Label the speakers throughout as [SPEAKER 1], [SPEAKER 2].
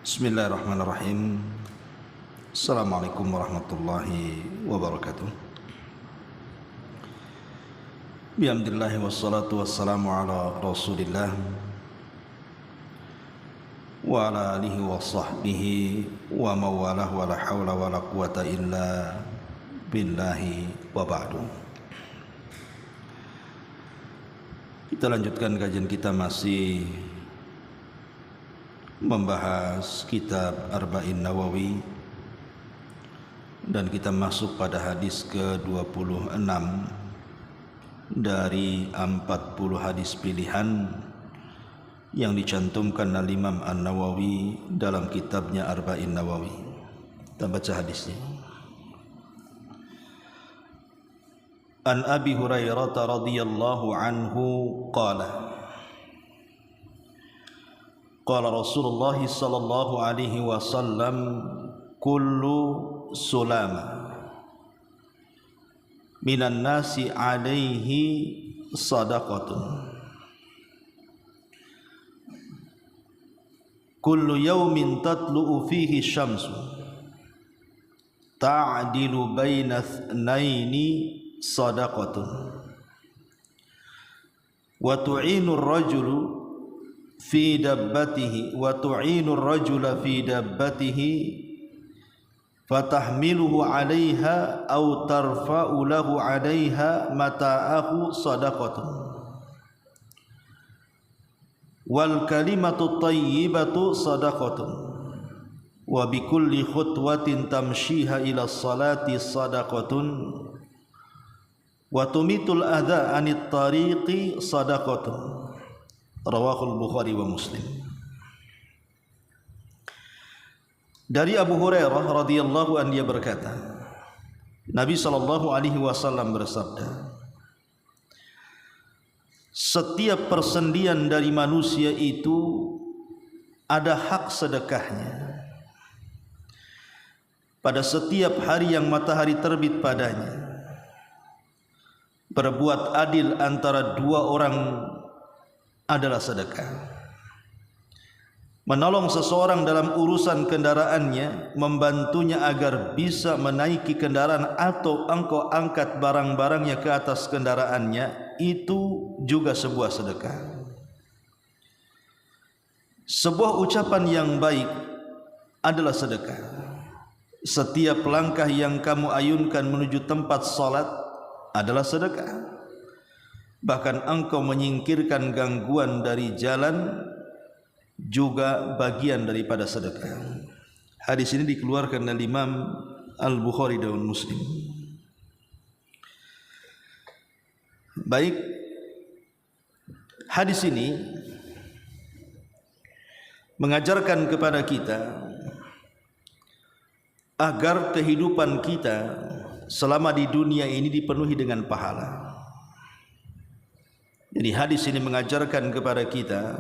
[SPEAKER 1] Bismillahirrahmanirrahim. Assalamualaikum warahmatullahi wabarakatuh. Bihamdillahi wassalatu wassalamu ala rasulillah wa ala alihi wa sahbihi wa mawalah wa la hawla wa la quwata illa billahi wa ba'du. Kita lanjutkan kajian kita, masih membahas kitab Arba'in Nawawi, dan kita masuk pada hadis ke-26 dari 40 hadis pilihan yang dicantumkan oleh Imam An-Nawawi dalam kitabnya Arba'in Nawawi. Kita baca hadisnya. An Abi Hurairah radhiyallahu anhu qala qala Rasulullah sallallahu alaihi wasallam kullu sulama minan nasi alaihi sadaqatun kullu yawmin tatlu'u fihi syamsu ta'dilu baina ithnaini sadaqatun wa tu'inu ar-rajulu fi dabbatihi wa tu'inu ar-rajula fi dabbatihi fatahmiluhu 'alayha aw tarfa'u lahu 'alayha mata'ahu sadaqatun wal kalimatu thayyibatu sadaqatun wa bikulli khutwatin tamshiha ila salati sadaqatun wa tumitul adha 'anit tariqi sadaqatun. Rawahul Bukhari wa Muslim. Dari Abu Hurairah radhiyallahu anhu, dia berkata, Nabi sallallahu alaihi wasallam bersabda, setiap persendian dari manusia itu ada hak sedekahnya pada setiap hari yang matahari terbit padanya. Berbuat adil antara dua orang adalah sedekah. Menolong seseorang dalam urusan kendaraannya, membantunya agar bisa menaiki kendaraan atau engkau angkat barang-barangnya ke atas kendaraannya, itu juga sebuah sedekah. Sebuah ucapan yang baik adalah sedekah. Setiap langkah yang kamu ayunkan menuju tempat salat adalah sedekah. Bahkan engkau menyingkirkan gangguan dari jalan juga bagian daripada sedekah. Hadis ini dikeluarkan oleh Imam Al-Bukhari dan Muslim. Baik, hadis ini mengajarkan kepada kita agar kehidupan kita selama di dunia ini dipenuhi dengan pahala. Jadi hadis ini mengajarkan kepada kita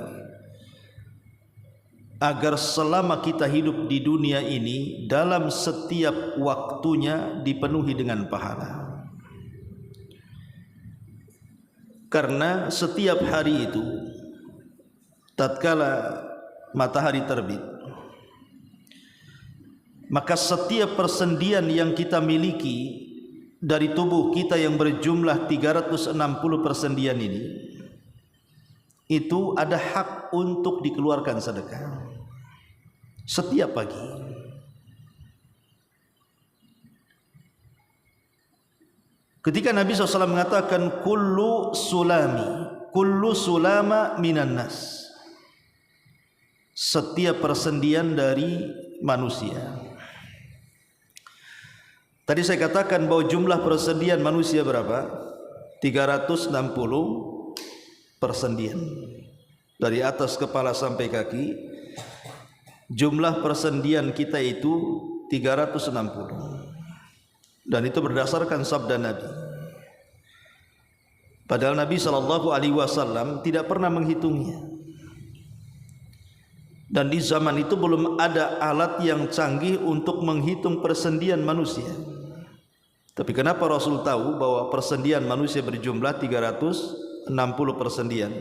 [SPEAKER 1] agar selama kita hidup di dunia ini, dalam setiap waktunya dipenuhi dengan pahala. Karena setiap hari itu, tatkala matahari terbit, maka setiap persendian yang kita miliki dari tubuh kita yang berjumlah 360 persendian ini, itu ada hak untuk dikeluarkan sedekah setiap pagi. Ketika Nabi SAW mengatakan kullu sulama minan nas, setiap persendian dari manusia. Tadi saya katakan bahwa jumlah persendian manusia berapa? 360 persendian. Dari atas kepala sampai kaki, jumlah persendian kita itu 360. Dan itu berdasarkan sabda Nabi. Padahal Nabi SAW tidak pernah menghitungnya. Dan di zaman itu belum ada alat yang canggih untuk menghitung persendian manusia. Tapi kenapa Rasul tahu bahwa persendian manusia berjumlah 360 persendian?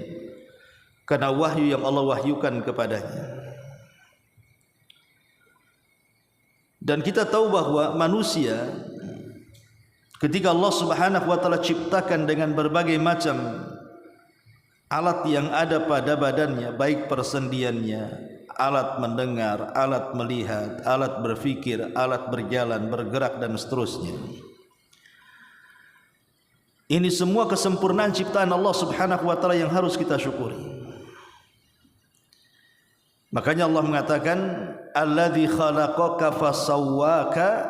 [SPEAKER 1] Karena wahyu yang Allah wahyukan kepadanya. Dan kita tahu bahwa manusia ketika Allah Subhanahu wa taala ciptakan dengan berbagai macam alat yang ada pada badannya, baik persendiannya, alat mendengar, alat melihat, alat berfikir, alat berjalan, bergerak dan seterusnya. Ini semua kesempurnaan ciptaan Allah Subhanahu wa taala yang harus kita syukuri. Makanya Allah mengatakan alladzi khalaqaka fasawwaka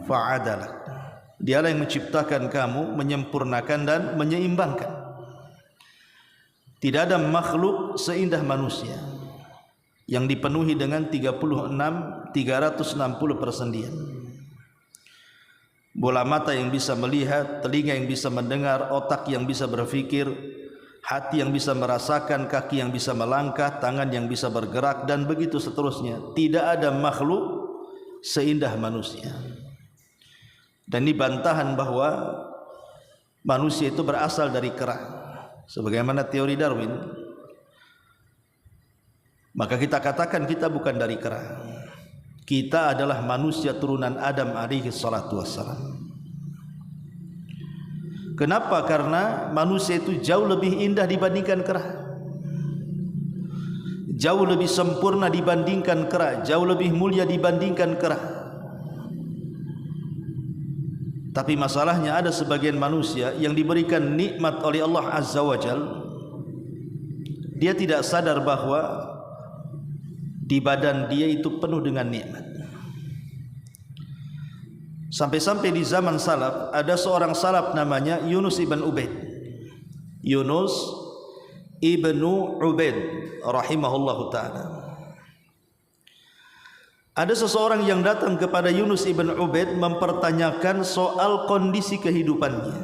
[SPEAKER 1] fa'adalak. Dialah yang menciptakan kamu, menyempurnakan dan menyeimbangkan. Tidak ada makhluk seindah manusia yang dipenuhi dengan 360 persendian. Bola mata yang bisa melihat, telinga yang bisa mendengar, otak yang bisa berfikir, hati yang bisa merasakan, kaki yang bisa melangkah, tangan yang bisa bergerak, dan begitu seterusnya. Tidak ada makhluk seindah manusia. Dan ini bantahan bahwa manusia itu berasal dari kera, sebagaimana teori Darwin. Maka kita katakan kita bukan dari kera. Kita adalah manusia turunan Adam alaihi salatu wassalam. Kenapa? Karena manusia itu jauh lebih indah dibandingkan kera, jauh lebih sempurna dibandingkan kera, jauh lebih mulia dibandingkan kera. Tapi masalahnya ada sebagian manusia yang diberikan nikmat oleh Allah Azza wa Jal, dia tidak sadar bahwa di badan dia itu penuh dengan nikmat. Sampai-sampai di zaman salaf ada seorang salaf namanya Yunus ibn Ubaid. Yunus ibnu Ubaid rahimahullahu ta'ala. Ada seseorang yang datang kepada Yunus ibn Ubaid mempertanyakan soal kondisi kehidupannya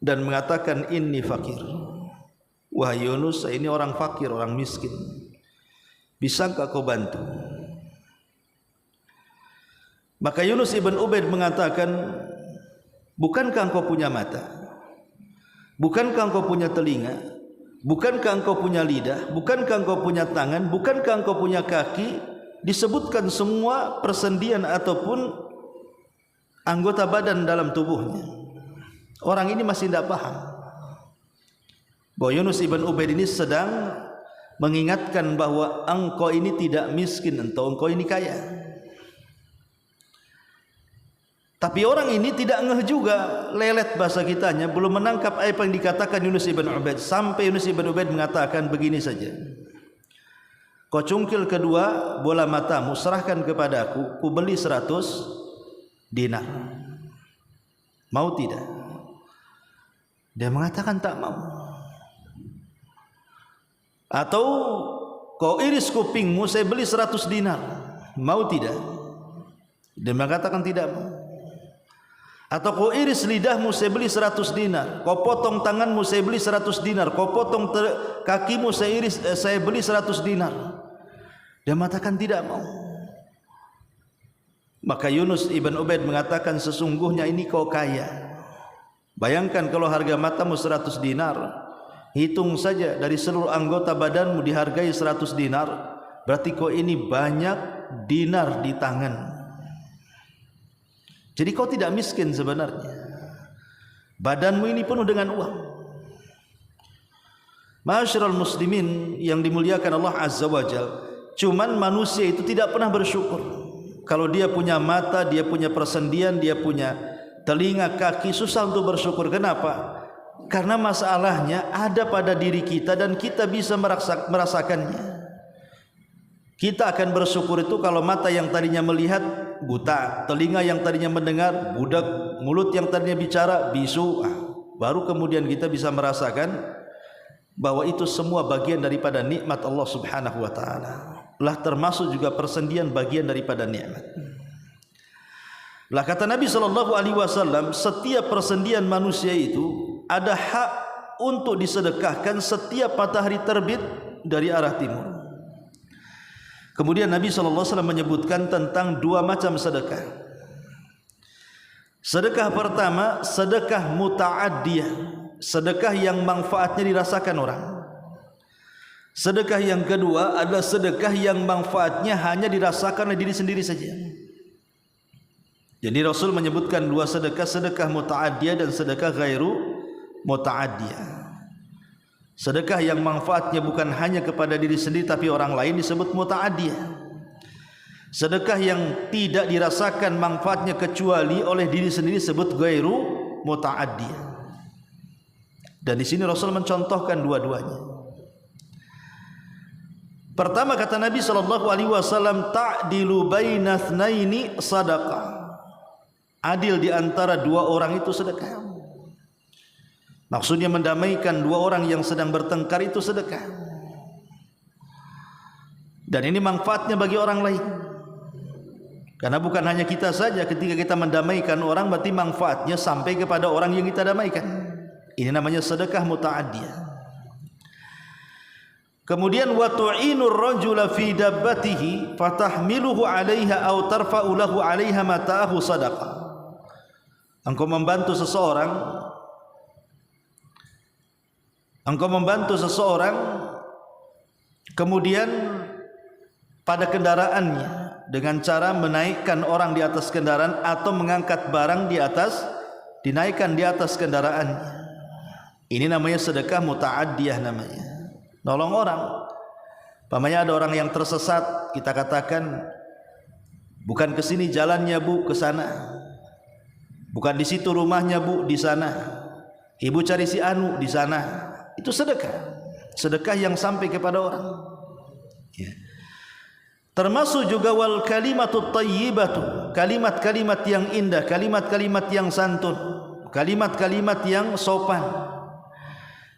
[SPEAKER 1] dan mengatakan inni fakir. Wahai Yunus, saya ini orang fakir, orang miskin. Bisakah kau bantu? Maka Yunus ibn Ubaid mengatakan, bukankah engkau punya mata? Bukankah engkau punya telinga? Bukankah engkau punya lidah? Bukankah engkau punya tangan? Bukankah engkau punya kaki? Disebutkan semua persendian ataupun anggota badan dalam tubuhnya. Orang ini masih tidak paham bahwa Yunus ibn Ubaid ini sedang mengingatkan bahwa engkau ini tidak miskin, engkau ini kaya. Tapi orang ini tidak ngeh juga, lelet bahasa kitanya, belum menangkap apa yang dikatakan Yunus ibn Ubaid. Sampai Yunus ibn Ubaid mengatakan begini saja, kau cungkil kedua bola matamu, serahkan kepadaku, ku beli 100 dinar. Mau tidak? Dia mengatakan tak mau. Atau kau iris kupingmu, saya beli 100 dinar. Mau tidak? Dia mengatakan tidak mau. Atau kau iris lidahmu, saya beli 100 dinar. Kau potong tanganmu, saya beli 100 dinar. Kau potong kakimu, saya beli 100 dinar. Dia mengatakan tidak mau. Maka Yunus ibn Ubaid mengatakan, sesungguhnya ini kau kaya. Bayangkan kalau harga matamu 100 dinar, hitung saja dari seluruh anggota badanmu dihargai 100 dinar, berarti kau ini banyak dinar di tangan. Jadi kau tidak miskin sebenarnya. Badanmu ini penuh dengan uang. Ma'asyiral muslimin yang dimuliakan Allah Azza wa Jalla, cuman manusia itu tidak pernah bersyukur. Kalau dia punya mata, dia punya persendian, dia punya telinga, kaki, susah untuk bersyukur. Kenapa? Karena masalahnya ada pada diri kita dan kita bisa merasakannya. Kita akan bersyukur itu kalau mata yang tadinya melihat buta, telinga yang tadinya mendengar budak, mulut yang tadinya bicara bisu, baru kemudian kita bisa merasakan bahwa itu semua bagian daripada nikmat Allah Subhanahu wa taala. Lah termasuk juga persendian bagian daripada nikmat. Lah kata Nabi sallallahu alaihi wasallam, setiap persendian manusia itu ada hak untuk disedekahkan setiap matahari terbit dari arah timur. Kemudian Nabi SAW menyebutkan tentang dua macam sedekah. Sedekah pertama, sedekah muta'addiyah, sedekah yang manfaatnya dirasakan orang. Sedekah yang kedua adalah sedekah yang manfaatnya hanya dirasakan oleh diri sendiri saja. Jadi Rasul menyebutkan dua sedekah, sedekah muta'addiyah dan sedekah ghairu muta'addiyah. Sedekah yang manfaatnya bukan hanya kepada diri sendiri tapi orang lain disebut muta'addiyah. Sedekah yang tidak dirasakan manfaatnya kecuali oleh diri sendiri disebut ghairu muta'addiyah. Dan di sini Rasul mencontohkan dua-duanya. Pertama kata Nabi SAW, ta'dilu baina tsnaini sadaqah. Adil di antara dua orang itu sedekah. Maksudnya mendamaikan dua orang yang sedang bertengkar itu sedekah. Dan ini manfaatnya bagi orang lain. Karena bukan hanya kita saja, ketika kita mendamaikan orang berarti manfaatnya sampai kepada orang yang kita damaikan. Ini namanya sedekah muta'addiyah. Kemudian wa tu'inur rajula fi dabbatihi fatahmiluhu 'alaiha aw tarfa'u lahu 'alaiha mata'ahu sadaqah. Engkau membantu seseorang kemudian pada kendaraannya dengan cara menaikkan orang di atas kendaraan atau mengangkat barang dinaikkan di atas kendaraannya. Ini namanya sedekah muta'addiyah namanya. Nolong orang. Pamannya ada orang yang tersesat, kita katakan bukan ke sini jalannya Bu, ke sana. Bukan di situ rumahnya Bu, di sana. Ibu cari si Anu di sana. Itu sedekah. Sedekah yang sampai kepada orang. Ya. Termasuk juga wal kalimatut thayyibatu, kalimat-kalimat yang indah, kalimat-kalimat yang santun, kalimat-kalimat yang sopan.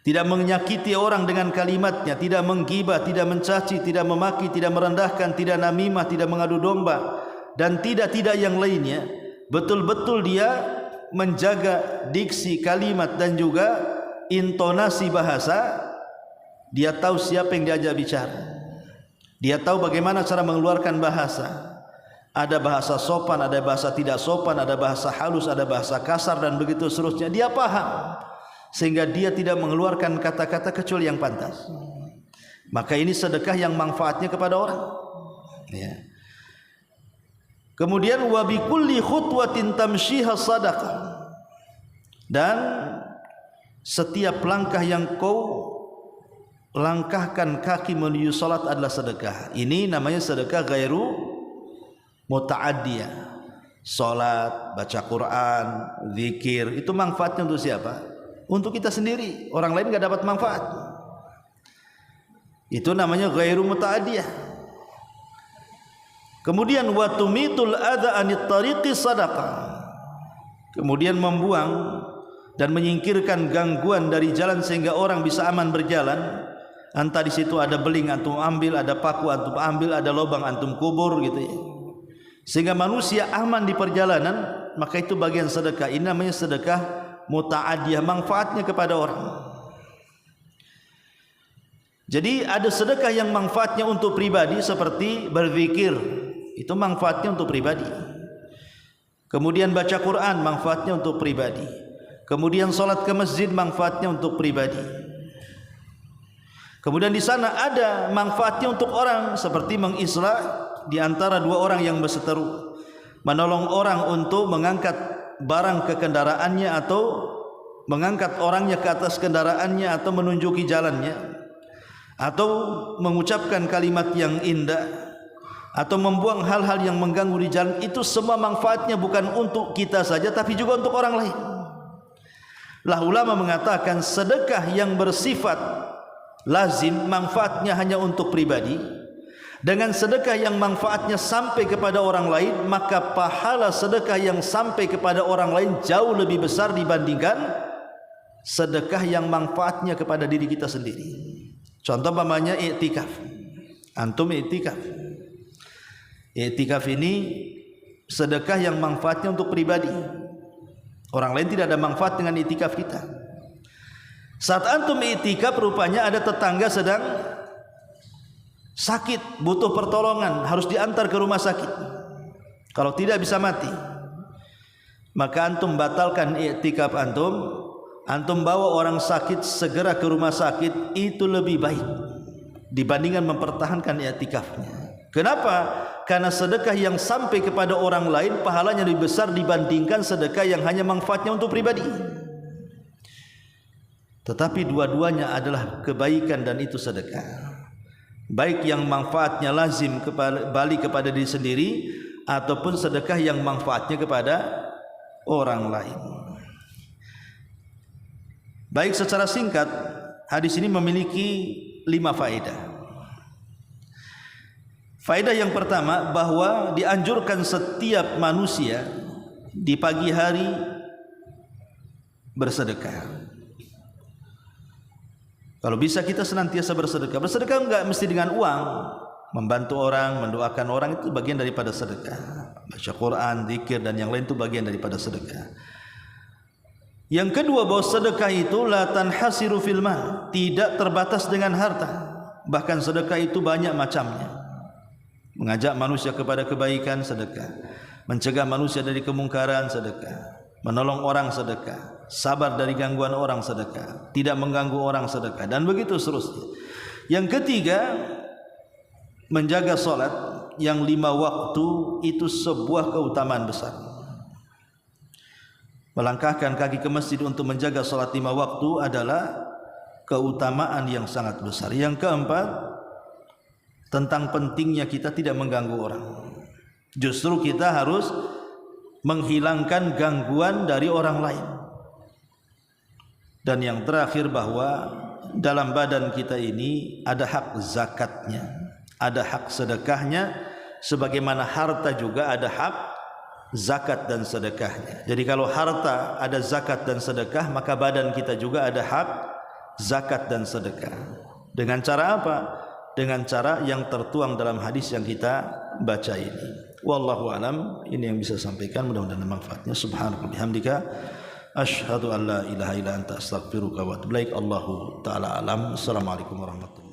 [SPEAKER 1] Tidak menyakiti orang dengan kalimatnya, tidak menggibah, tidak mencaci, tidak memaki, tidak merendahkan, tidak namimah, tidak mengadu domba dan tidak yang lainnya. Betul-betul dia menjaga diksi kalimat dan juga intonasi bahasa. Dia tahu siapa yang diajak bicara. Dia tahu bagaimana cara mengeluarkan bahasa. Ada bahasa sopan, ada bahasa tidak sopan, ada bahasa halus, ada bahasa kasar dan begitu seterusnya. Dia paham sehingga dia tidak mengeluarkan kata-kata kecuali yang pantas. Maka ini sedekah yang manfaatnya kepada orang. Ya. Kemudian wa bi kulli khutwatin tamshiha sadaqah. Dan setiap langkah yang kau langkahkan kaki menuju salat adalah sedekah. Ini namanya sedekah ghairu muta'addiyah. Salat, baca Quran, zikir, itu manfaatnya untuk siapa? Untuk kita sendiri. Orang lain enggak dapat manfaat. Itu namanya ghairu muta'addiyah. Kemudian wa tumitul adza anit tariqi sadaqah. Kemudian membuang dan menyingkirkan gangguan dari jalan sehingga orang bisa aman berjalan. Entah di situ ada beling antum ambil, ada paku antum ambil, ada lubang antum kubur gitu ya. Sehingga manusia aman di perjalanan, maka itu bagian sedekah. Ini namanya sedekah muta'addiyah, manfaatnya kepada orang. Jadi ada sedekah yang manfaatnya untuk pribadi seperti berzikir, itu manfaatnya untuk pribadi. Kemudian baca Quran, manfaatnya untuk pribadi. Kemudian salat ke masjid, manfaatnya untuk pribadi. Kemudian di sana ada manfaatnya untuk orang seperti mengislah di antara dua orang yang berseteru, menolong orang untuk mengangkat barang ke kendaraannya atau mengangkat orangnya ke atas kendaraannya atau menunjuki jalannya atau mengucapkan kalimat yang indah atau membuang hal-hal yang mengganggu di jalan. Itu semua manfaatnya bukan untuk kita saja tapi juga untuk orang lain. Lah ulama mengatakan sedekah yang bersifat lazim manfaatnya hanya untuk pribadi dengan sedekah yang manfaatnya sampai kepada orang lain, maka pahala sedekah yang sampai kepada orang lain jauh lebih besar dibandingkan sedekah yang manfaatnya kepada diri kita sendiri. Contoh umpamanya i'tikaf. Antum i'tikaf. I'tikaf ini sedekah yang manfaatnya untuk pribadi. Orang lain tidak ada manfaat dengan i'tikaf kita. Saat antum i'tikaf rupanya ada tetangga sedang sakit, butuh pertolongan, harus diantar ke rumah sakit. Kalau tidak bisa mati. Maka antum batalkan i'tikaf antum bawa orang sakit segera ke rumah sakit, itu lebih baik dibandingkan mempertahankan i'tikafnya. Kenapa? Karena sedekah yang sampai kepada orang lain pahalanya lebih besar dibandingkan sedekah yang hanya manfaatnya untuk pribadi. Tetapi dua-duanya adalah kebaikan dan itu sedekah. Baik yang manfaatnya lazim kembali kepada diri sendiri ataupun sedekah yang manfaatnya kepada orang lain. Baik, secara singkat hadis ini memiliki 5 faedah. Faedah yang pertama, bahwa dianjurkan setiap manusia di pagi hari bersedekah. Kalau bisa kita senantiasa bersedekah. Bersedekah enggak mesti dengan uang. Membantu orang, mendoakan orang itu bagian daripada sedekah. Baca Quran, zikir dan yang lain itu bagian daripada sedekah. Yang kedua, bahwa sedekah itu la tanhasiru fil mal, tidak terbatas dengan harta. Bahkan sedekah itu banyak macamnya. Mengajak manusia kepada kebaikan, sedekah. Mencegah manusia dari kemungkaran, sedekah. Menolong orang, sedekah. Sabar dari gangguan orang, sedekah. Tidak mengganggu orang, sedekah. Dan begitu seterusnya. Yang ketiga, menjaga salat yang 5 waktu itu sebuah keutamaan besar. Melangkahkan kaki ke masjid untuk menjaga salat 5 waktu adalah keutamaan yang sangat besar. Yang keempat, tentang pentingnya kita tidak mengganggu orang. Justru kita harus menghilangkan gangguan dari orang lain. Dan yang terakhir, bahwa dalam badan kita ini ada hak zakatnya, ada hak sedekahnya, sebagaimana harta juga ada hak zakat dan sedekahnya. Jadi kalau harta ada zakat dan sedekah, maka badan kita juga ada hak zakat dan sedekah. Dengan cara apa? Dengan cara yang tertuang dalam hadis yang kita baca ini. Wallahu alam, ini yang bisa sampaikan, mudah-mudahan manfaatnya. Subhanaka bihamdika asyhadu an la ilaha illa anta astaghfiruka wa atubu ilaik. Allahu taala alam. Assalamualaikum warahmatullahi wabarakatuh.